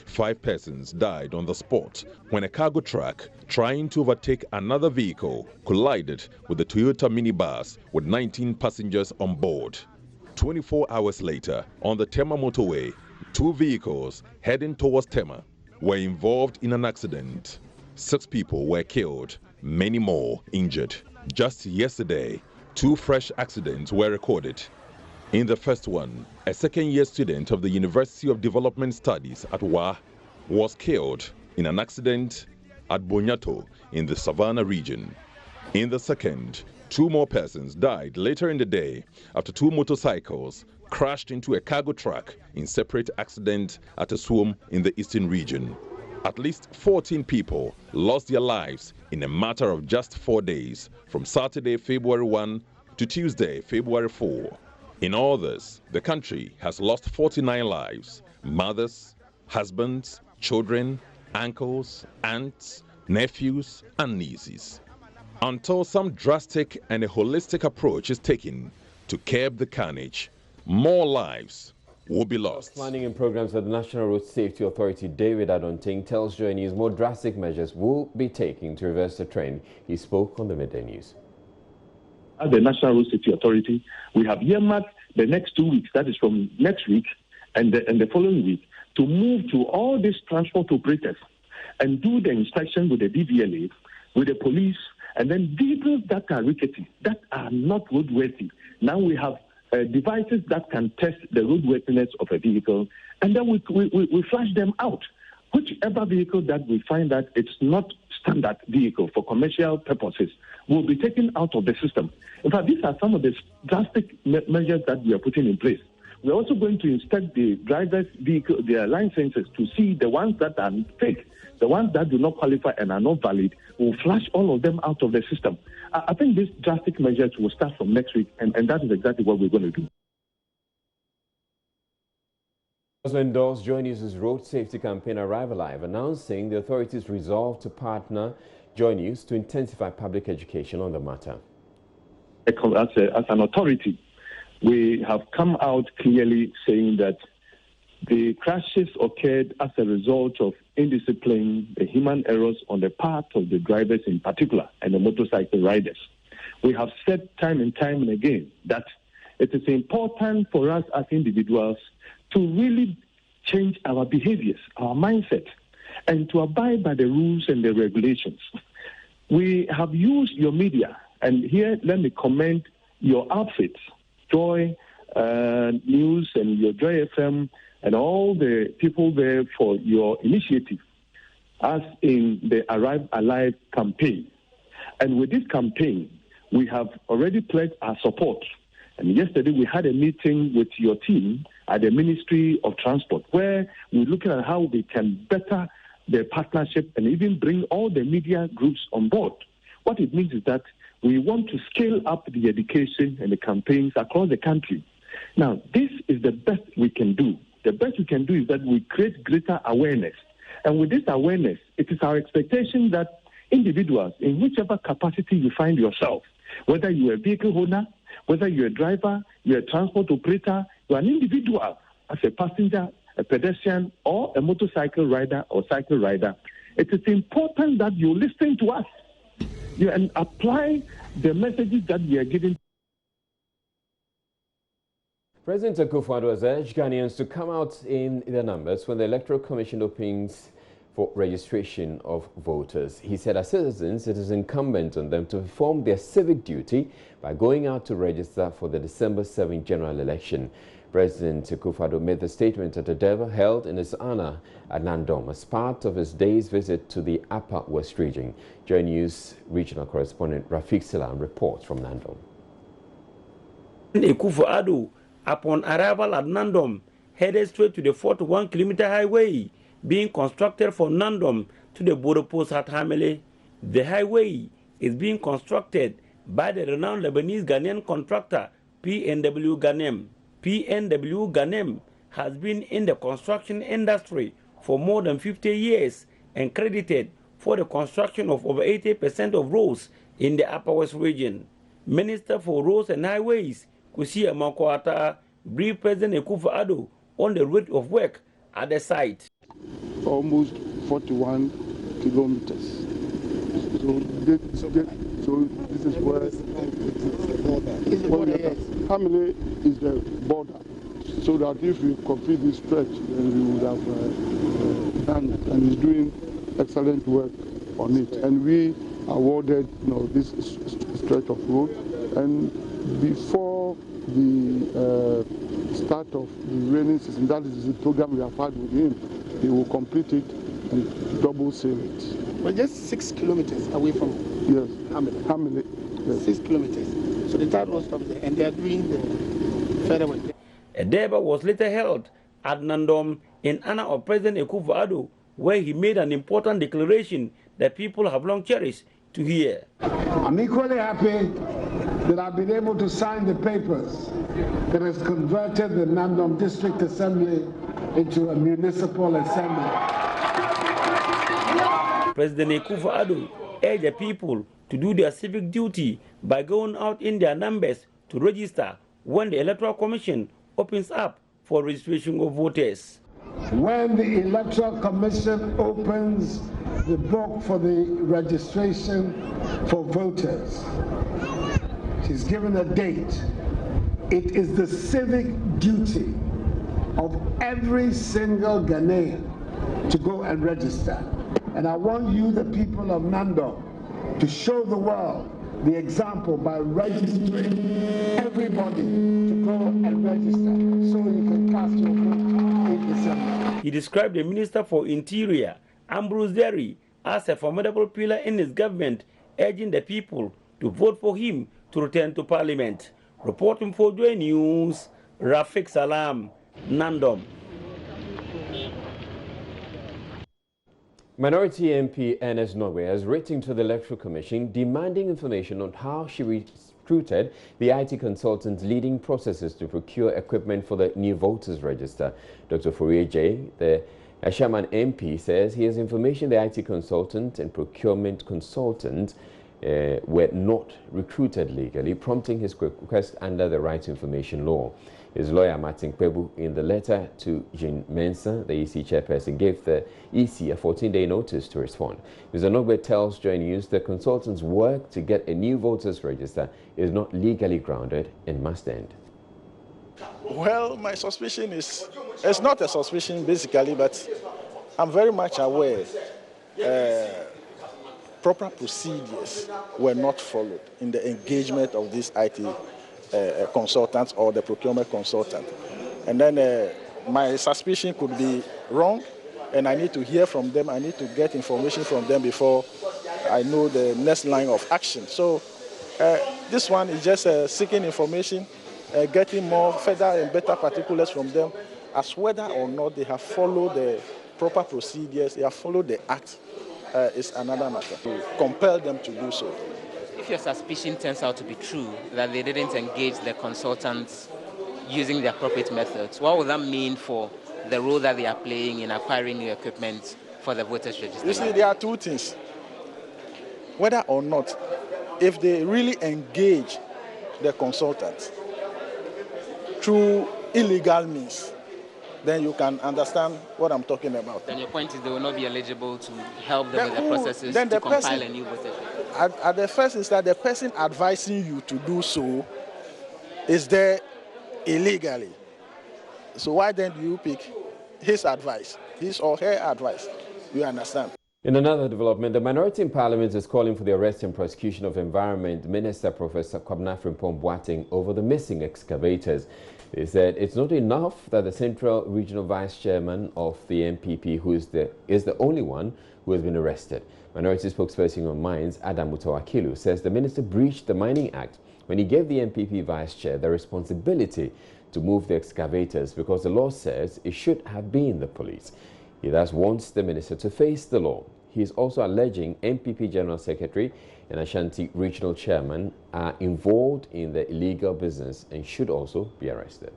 5 persons died on the spot when a cargo truck trying to overtake another vehicle collided with the Toyota minibus with 19 passengers on board. 24 hours later, on the Tema motorway, 2 vehicles heading towards Tema were involved in an accident. 6 people were killed, many more injured. Just yesterday, 2 fresh accidents were recorded. In the first one, a second-year student of the University of Development Studies at WA was killed in an accident at Bonyato in the Savannah region. In the second, 2 more persons died later in the day after 2 motorcycles crashed into a cargo truck in separate accidents at a swamp in the eastern region. At least 14 people lost their lives in a matter of just 4 days, from Saturday, February 1 to Tuesday, February 4. In all this, the country has lost 49 lives: mothers, husbands, children, uncles, aunts, nephews, and nieces. Until some drastic and a holistic approach is taken to curb the carnage, more lives will be lost. Planning and programs at the National Road Safety Authority, David Adonting, tells Joy News more drastic measures will be taken to reverse the trend. He spoke on the Midday News. At the National Road Safety Authority, we have earmarked the next 2 weeks, that is from next week and the following week, to move to all these transport operators and do the inspection with the DVLA, with the police, and then vehicles that are rickety, that are not roadworthy. Now we have devices that can test the roadworthiness of a vehicle, and then we flash them out. Whichever vehicle that we find that it's not standard vehicle for commercial purposes will be taken out of the system. In fact, these are some of the drastic measures that we are putting in place. We're also going to inspect the drivers' vehicle, their licenses, to see the ones that are fake, the ones that do not qualify and are not valid. We'll flash all of them out of the system. I think these drastic measures will start from next week, and that is exactly what we're going to do. Also endorsed Joy News' road safety campaign Arrive Alive, announcing the authorities resolved to partner Joy News to intensify public education on the matter. As an authority, we have come out clearly saying that the crashes occurred as a result of indiscipline, the human errors on the part of the drivers in particular, and the motorcycle riders. We have said time and time and again that it is important for us as individuals to really change our behaviors, our mindset, and to abide by the rules and the regulations. We have used your media, and here let me commend your outfits, Joy News and your Joy FM, and all the people there for your initiative, as in the Arrive Alive campaign. And with this campaign, we have already pledged our support. And yesterday we had a meeting with your team at the Ministry of Transport, where we're looking at how we can better the partnership and even bring all the media groups on board. What it means is that we want to scale up the education and the campaigns across the country. Now, this is the best we can do. The best we can do is that we create greater awareness. And with this awareness, it is our expectation that individuals, in whichever capacity you find yourself, whether you're a vehicle owner, whether you're a driver, you're a transport operator, you're an individual as a passenger, a pedestrian, or a motorcycle rider or cycle rider, it is important that you listen to us and apply the messages that we are giving. President Akufo-Addo has urged Ghanaians to come out in their numbers when the Electoral Commission opens for registration of voters. He said as citizens, it is incumbent on them to perform their civic duty by going out to register for the December 7 general election. President Akufo-Addo made the statement at a Durbar held in his honor at Nandom as part of his day's visit to the Upper West region. Joy News regional correspondent Rafiq Salam reports from Nandom. Akufo-Addo, upon arrival at Nandom, headed straight to the 41-kilometer highway being constructed from Nandom to the border post at Hamele. The highway is being constructed by the renowned Lebanese Ghanaian contractor PNW Ghanem. PNW Ghanem has been in the construction industry for more than 50 years and credited for the construction of over 80% of roads in the Upper West region. Minister for Roads and Highways, Kusi Amankwah, briefed President Akufo-Addo on the rate of work at the site. Almost 41 kilometers. So this is where Hamele is the border. So that if we complete this stretch, then we would have done it. And he's doing excellent work on it. And we awarded this stretch of road. And before the start of the rainy season, that is the program we have had with him. He will complete it and double seal it. We're just 6 kilometers away from Hamele. Yes. 6 kilometers. So the third road stops there, and they are doing the further work. A Durbar was later held at Nandom in honor of President Akufo-Addo, where he made an important declaration that people have long cherished to hear. I'm equally happy that I've been able to sign the papers that has converted the Nandom District Assembly into a municipal assembly. President Akufo-Addo urged the people to do their civic duty by going out in their numbers to register when the Electoral Commission opens up for registration of voters. When the Electoral Commission opens the book for the registration for voters, she's given a date. It is the civic duty of every single Ghanaian to go and register. And I want you, the people of Nando, to show the world the example by registering everybody to go and register so you can cast your vote in December. He described the Minister for Interior, Ambrose Derry, as a formidable pillar in his government, urging the people to vote for him to return to Parliament. Reporting for Joy News, Rafiq Salam, Nandom. Minority MP Ernest Norway has written to the Electoral Commission demanding information on how she recruited the IT consultants leading processes to procure equipment for the new voters register. Dr. Fourier J., the Ashaman MP, says he has information the IT consultant and procurement consultant were not recruited legally, prompting his request under the Right to Information Law. His lawyer, Martin Kwebu, in the letter to Jean Mensah, the EC chairperson, gave the EC a 14-day notice to respond. Mr. Nogbe tells Joy News the consultant's work to get a new voters register is not legally grounded and must end. Well, my suspicion is, it's not a suspicion basically, but I'm very much aware proper procedures were not followed in the engagement of these IT consultants or the procurement consultant. And then my suspicion could be wrong, and I need to hear from them. I need to get information from them before I know the next line of action. So this one is just seeking information, getting more further and better particulars from them as whether or not they have followed the proper procedures, they have followed the act is another matter. To compel them to do so. If your suspicion turns out to be true, that they didn't engage the consultants using the appropriate methods, what would that mean for the role that they are playing in acquiring new equipment for the voters register? You see, there are two things. Whether or not, if they really engage the consultants through illegal means, then you can understand what I'm talking about. Then your point is they will not be eligible to help them with the processes to compile a new voter. At the first instance, the person advising you to do so is there illegally. So why then do you pick his advice, his or her advice? You understand? In another development, the minority in Parliament is calling for the arrest and prosecution of Environment Minister Professor Kwabena Frimpong Boateng over the missing excavators. They said it's not enough that the Central Regional Vice Chairman of the MPP, who is the only one who has been arrested. Minority spokesperson on Mines, Adam Mutawakilu, says the minister breached the Mining Act when he gave the MPP Vice Chair the responsibility to move the excavators because the law says it should have been the police. He thus wants the minister to face the law. He is also alleging MPP General Secretary and Ashanti Regional Chairman are involved in the illegal business and should also be arrested.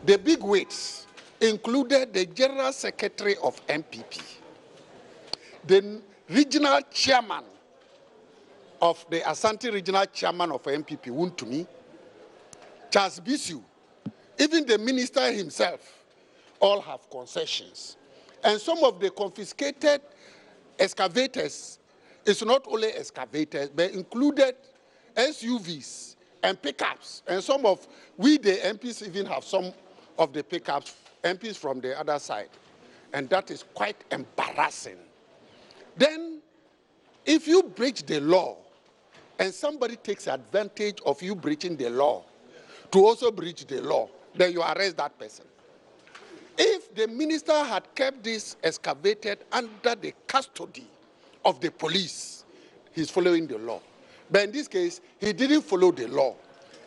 The big weights included the General Secretary of MPP, the Regional Chairman of the Ashanti Regional Chairman of MPP, Wuntumi, Charles Bisu, even the minister himself, all have concessions. And some of the confiscated excavators, it's not only excavators, but included SUVs and pickups. And some of, we the MPs even have some of the pickups, MPs from the other side. And that is quite embarrassing. Then, if you breach the law, and somebody takes advantage of you breaching the law to also breach the law, then you arrest that person. If the minister had kept this excavated under the custody of the police, he's following the law. But in this case, he didn't follow the law.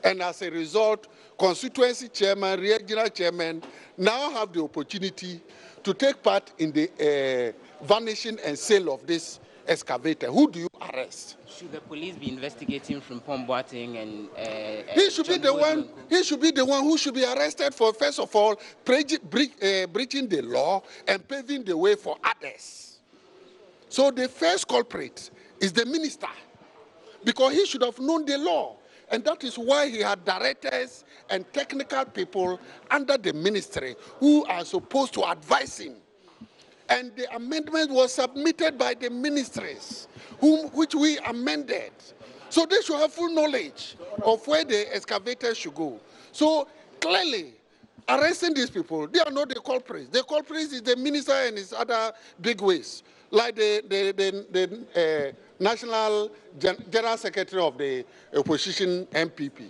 And as a result, constituency chairman, regional chairman now have the opportunity to take part in the vanishing and sale of this excavator. Who do you arrest? Should the police be investigating Frimpong Boateng and he should be the one. He should be the one who should be arrested for, first of all, breaching the law and paving the way for others. So the first culprit is the minister, because he should have known the law. And that is why he had directors and technical people under the ministry who are supposed to advise him. And the amendment was submitted by the ministries, which we amended. So they should have full knowledge of where the excavators should go. So clearly, arresting these people, they are not the culprits. The culprits is the minister and his other big ways, like the National General Secretary of the opposition MPP.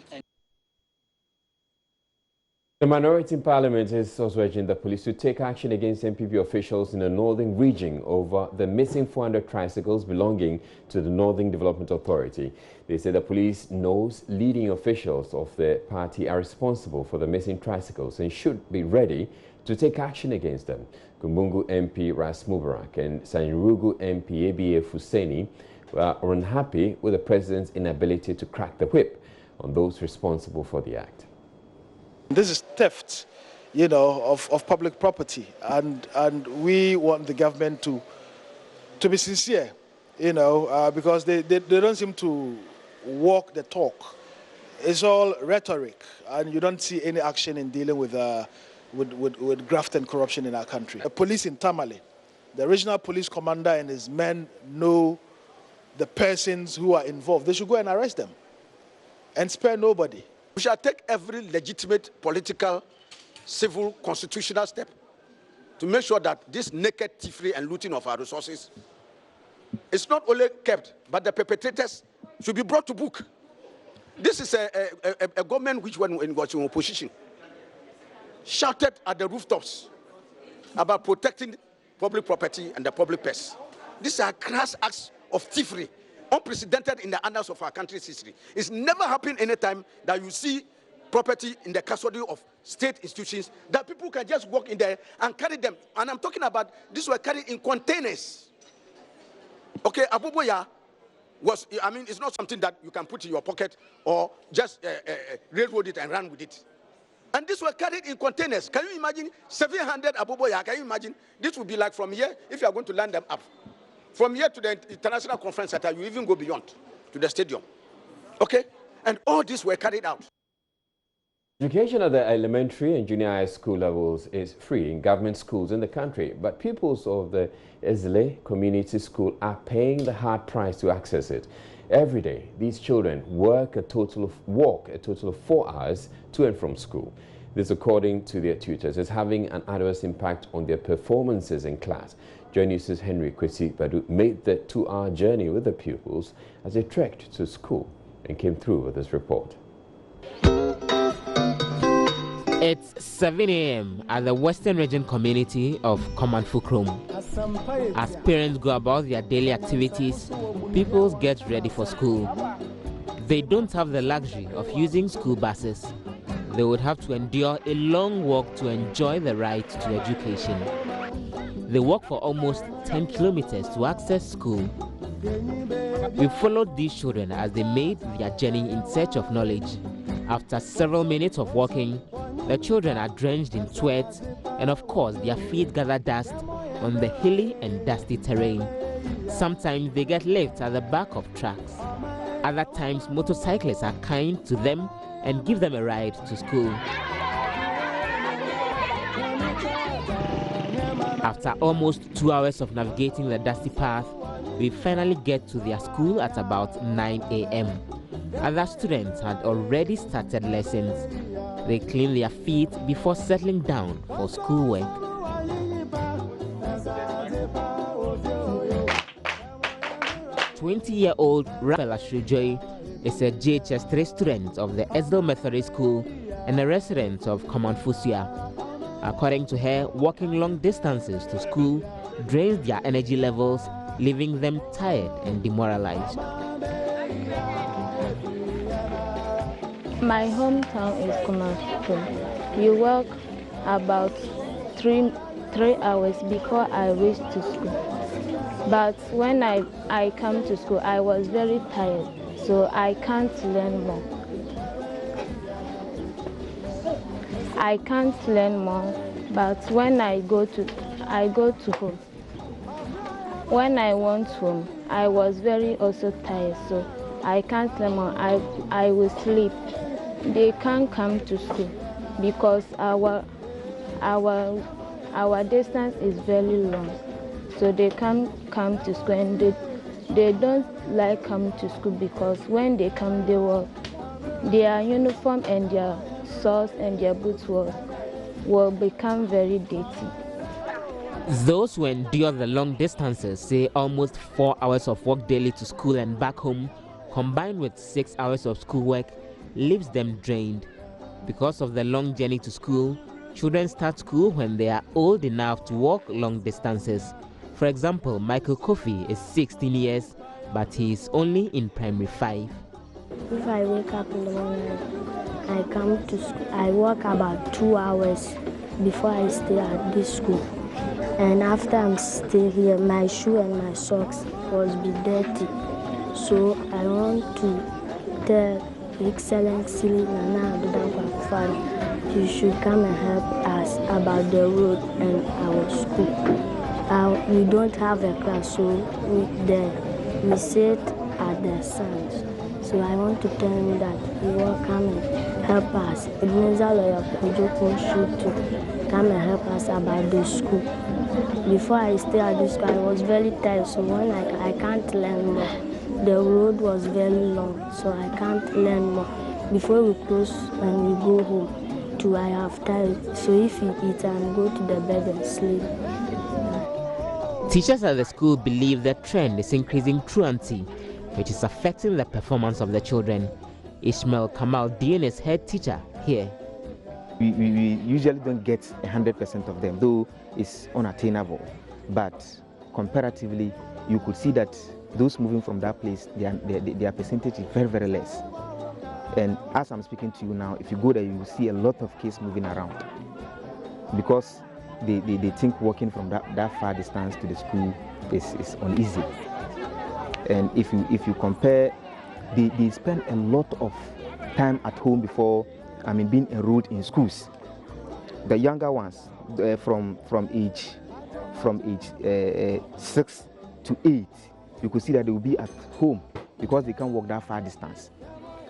The minority in parliament is also urging the police to take action against MPP officials in the northern region over the missing 400 tricycles belonging to the Northern Development Authority. They say the police knows leading officials of the party are responsible for the missing tricycles and should be ready to take action against them. Kumbungu MP Ras Mubarak and Sanrugu MP ABA Fuseni are unhappy with the president's inability to crack the whip on those responsible for the act. This is theft, you know, of public property, and we want the government to be sincere, you know, because they don't seem to walk the talk. It's all rhetoric, and you don't see any action in dealing with graft and corruption in our country. The police in Tamale, the regional police commander and his men know the persons who are involved. They should go and arrest them and spare nobody. We shall take every legitimate political, civil, constitutional step to make sure that this naked thievery and looting of our resources is not only kept, but the perpetrators should be brought to book. This is a government which, when it was in opposition, shouted at the rooftops about protecting public property and the public purse. These are crass acts of thievery, unprecedented in the annals of our country's history. It's never happened any time that you see property in the custody of state institutions that people can just walk in there and carry them. And I'm talking about these were carried in containers. Okay, Abuboya was, I mean, it's not something that you can put in your pocket or just railroad it and run with it. And these were carried in containers. Can you imagine 700 Abuboya? Can you imagine? This would be like from here, if you are going to land them up. From here to the international conference center, you even go beyond to the stadium. Okay? And all these were carried out. Education at the elementary and junior high school levels is free in government schools in the country, but pupils of the Ezele Community School are paying the hard price to access it. Every day, these children walk a total of 4 hours to and from school. This, according to their tutors, is having an adverse impact on their performances in class. Joy News' Henry Kwesi Badu made the 2-hour journey with the pupils as they trekked to school and came through with this report. It's 7 a.m. at the Western Region community of Kommanfo-Krom. As parents go about their daily activities, pupils get ready for school. They don't have the luxury of using school buses. They would have to endure a long walk to enjoy the right to education. They walk for almost 10 kilometers to access school. We followed these children as they made their journey in search of knowledge. After several minutes of walking, the children are drenched in sweat, and of course their feet gather dust on the hilly and dusty terrain. Sometimes they get left at the back of trucks. Other times motorcyclists are kind to them and give them a ride to school. After almost 2 hours of navigating the dusty path, we finally get to their school at about 9 a.m. Other students had already started lessons. They clean their feet before settling down for schoolwork. "20-year-old Raphael Ashrejoy is a JHS 3 student of the Ezele Methodist School and a resident of Kommanfo-Suya. According to her, walking long distances to school drains their energy levels, leaving them tired and demoralized. My hometown is Kommanfo. You walk about 3 hours before I reach to school. But when I come to school, I was very tired, so I can't learn more. I can't learn more, but when I go to home. When I went home, I was very also tired, so I can't learn more. I will sleep. They can't come to school because our distance is very long, so they can't come to school, and they don't like coming to school because when they come, their uniform and their socks and their boots will become very dirty. Those who endure the long distances say almost 4 hours of work daily to school and back home, combined with 6 hours of schoolwork, leaves them drained. Because of the long journey to school, children start school when they are old enough to walk long distances. For example, Michael Kofi is 16 years, but he is only in primary 5. If I wake up in the morning, I come to school. I walk about 2 hours before I stay at this school. And after I'm still here, my shoe and my socks was be dirty. So I want to tell Excellency Nana Addo-Dankwa, you should come and help us about the road and our school. We don't have a class, so we sit at the signs. So I want to tell him that he will come and help us. It means our lawyer should come and help us about the school. Before I stayed at this school, I was very tired, so when I can't learn more. The road was very long, so I can't learn more. Before we close and we go home, too, I have tired. So if you eat and go to the bed and sleep. Teachers at the school believe the trend is increasing truancy, which is affecting the performance of the children. Ishmael Kamal Dean is head teacher here. We usually don't get 100% of them, though it's unattainable. But comparatively, you could see that those moving from that place, their percentage is very, very less. And as I'm speaking to you now, if you go there, you will see a lot of kids moving around. Because they think walking from that far distance to the school is uneasy. And if you compare, they spend a lot of time at home before being enrolled in schools. The younger ones, from age 6 to 8, you could see that they will be at home because they can't walk that far distance.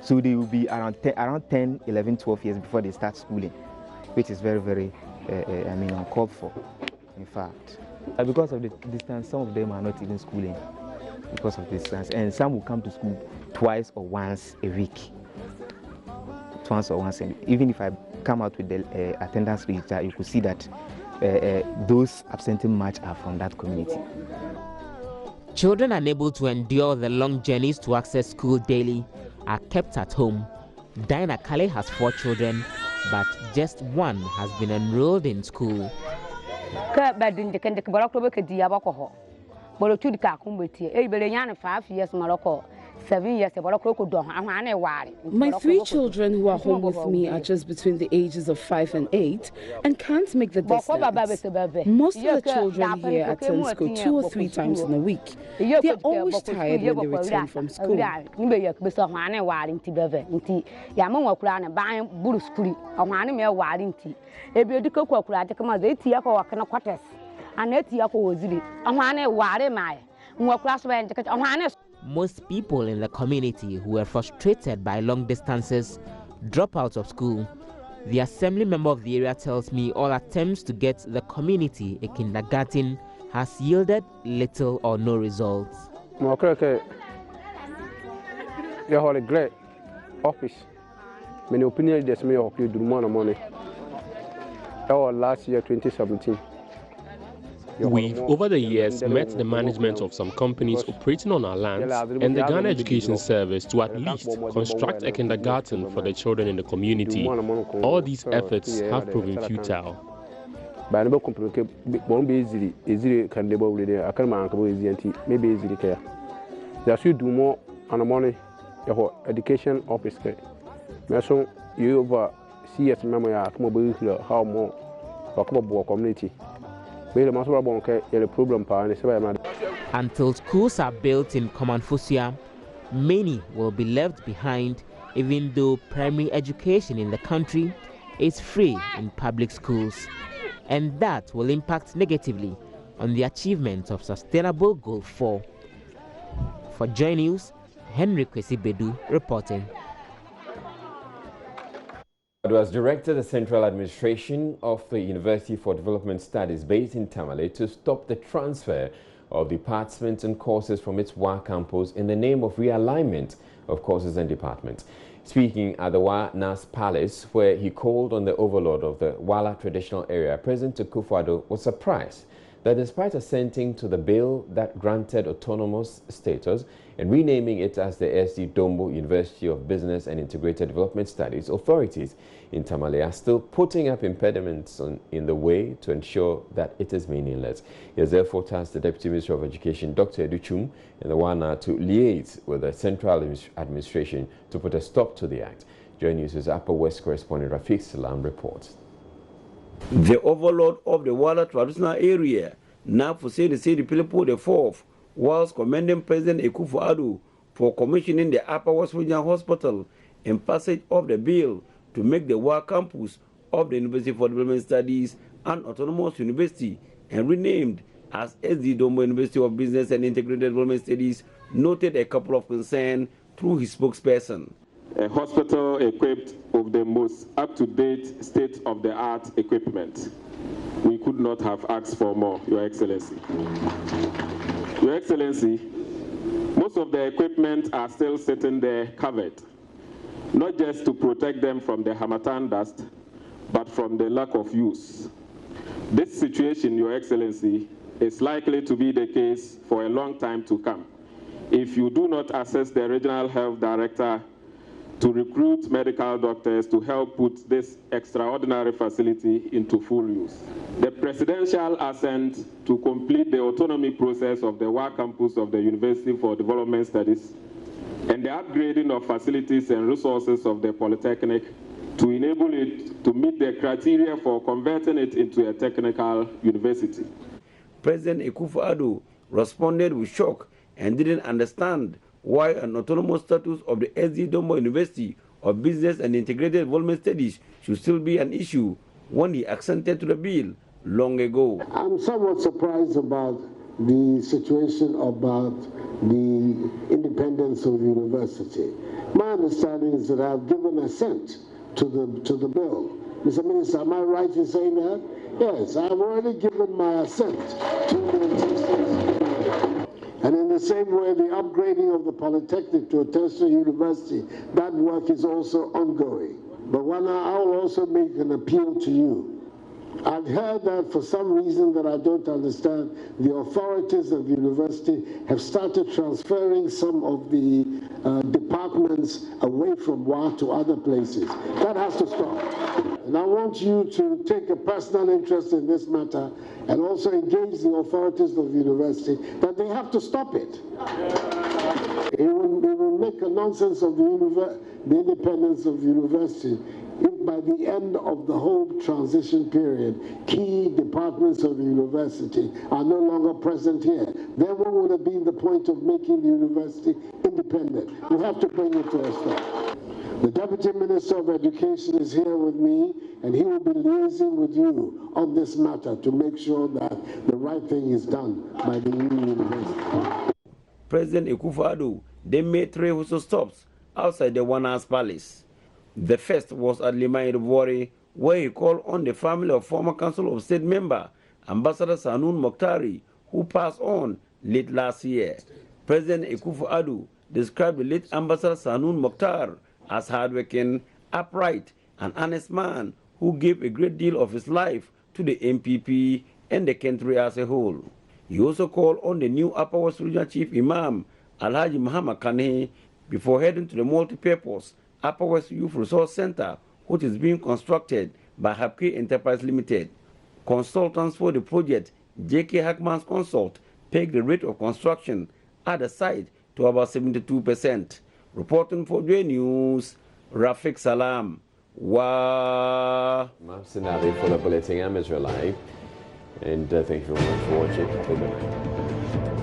So they will be around 10, 11, 12 years before they start schooling, which is very, very, uncalled for, in fact. Because of the distance, some of them are not even schooling because of the distance. And some will come to school twice or once a week. Even if I come out with the attendance register, you could see that those absenting much are from that community. Children unable to endure the long journeys to access school daily are kept at home. Diana Kale has 4 children, but just one has been enrolled in school. 7 years. My 3 children who are home with me are just between the ages of 5 and 8 and can't make the distance. Most of the children here attend school 2 or 3 times in a week. They're always tired when they return from school. Most people in the community who are frustrated by long distances drop out of school. The assembly member of the area tells me all attempts to get the community a kindergarten has yielded little or no results. Great office. Many opinions just may of you do more money. Our last year 2017. We've, over the years, met the management of some companies operating on our lands and the Ghana Education Service to at least construct a kindergarten for the children in the community. All these efforts have proven futile. Education office. You over CS memory, how more community. Until schools are built in Kommanfosia, many will be left behind, even though primary education in the country is free in public schools. And that will impact negatively on the achievement of Sustainable Goal 4. For Joy News, Henry Kwesi Bedu reporting. It was directed the Central Administration of the University for Development Studies based in Tamale to stop the transfer of departments and courses from its WA campus in the name of realignment of courses and departments. Speaking at the WA NAS Palace, where he called on the overlord of the Wala traditional area, President Akufo-Addo was surprised that despite assenting to the bill that granted autonomous status and renaming it as the SD Dombo University of Business and Integrated Development Studies, authorities in Tamale are still putting up impediments in the way to ensure that it is meaningless. He has therefore tasked the Deputy Minister of Education, Dr. Educhum, and the WANA to liaise with the Central Administration to put a stop to the act. Joy News' Upper West correspondent Rafiq Salam reports. The overlord of the Wala traditional area, now for say the Pilipo IV, whilst commending President Akufo-Addo for commissioning the Upper West Regional Hospital and passage of the bill to make the Wa campus of the University for Development Studies an autonomous university and renamed as SD Dombo University of Business and Integrated Development Studies, noted a couple of concerns through his spokesperson. A hospital equipped with the most up-to-date, state-of-the-art equipment. We could not have asked for more, Your Excellency. Your Excellency, most of the equipment are still sitting there covered, not just to protect them from the harmattan dust, but from the lack of use. This situation, Your Excellency, is likely to be the case for a long time to come if you do not assess the Regional Health Director to recruit medical doctors to help put this extraordinary facility into full use. The presidential assent to complete the autonomy process of the Wa campus of the University for Development Studies and the upgrading of facilities and resources of the Polytechnic to enable it to meet the criteria for converting it into a technical university. President Akufo-Addo responded with shock and didn't understand why an autonomous status of the SD Dombo University of Business and Integrated Development Studies should still be an issue when he assented to the bill long ago. I'm somewhat surprised about the situation about the independence of the university. My understanding is that I've given assent to the bill. Mr. Minister, am I right in saying that? Yes, I've already given my assent to the and in the same way, the upgrading of the Polytechnic to a tertiary university, that work is also ongoing. But I will also make an appeal to you. I've heard that for some reason that I don't understand, the authorities of the university have started transferring some of the departments away from WA to other places. That has to stop. And I want you to take a personal interest in this matter and also engage the authorities of the university that they have to stop it. It will make a nonsense of the independence of the university if by the end of the whole transition period, key departments of the university are no longer present here. Then what would have been the point of making the university independent? We have to bring it to a stop. The Deputy Minister of Education is here with me, and he will be liaising with you on this matter to make sure that the right thing is done by the new university. President Akufo-Addo then made 3 whistle stops outside the Wana's palace. The first was at Lima Iruwari, where he called on the family of former Council of State member, Ambassador Sanoun Mokhtari, who passed on late last year. President Akufo-Addo described the late Ambassador Sanoun Mokhtar as hardworking, upright, and honest man who gave a great deal of his life to the MPP and the country as a whole. He also called on the new Upper West Regional Chief Imam, Alhaji Muhammad Kane, before heading to the multi-purpose Upper West Youth Resource Center, which is being constructed by Hapke Enterprise Limited. Consultants for the project, J.K. Hackman's Consult, pegged the rate of construction at the site to about 72%. Reporting for Joy News, Rafiq Salam. Mapsinari for the bulletin. I'm Israel Live. And thank you very much for watching. Have a good night.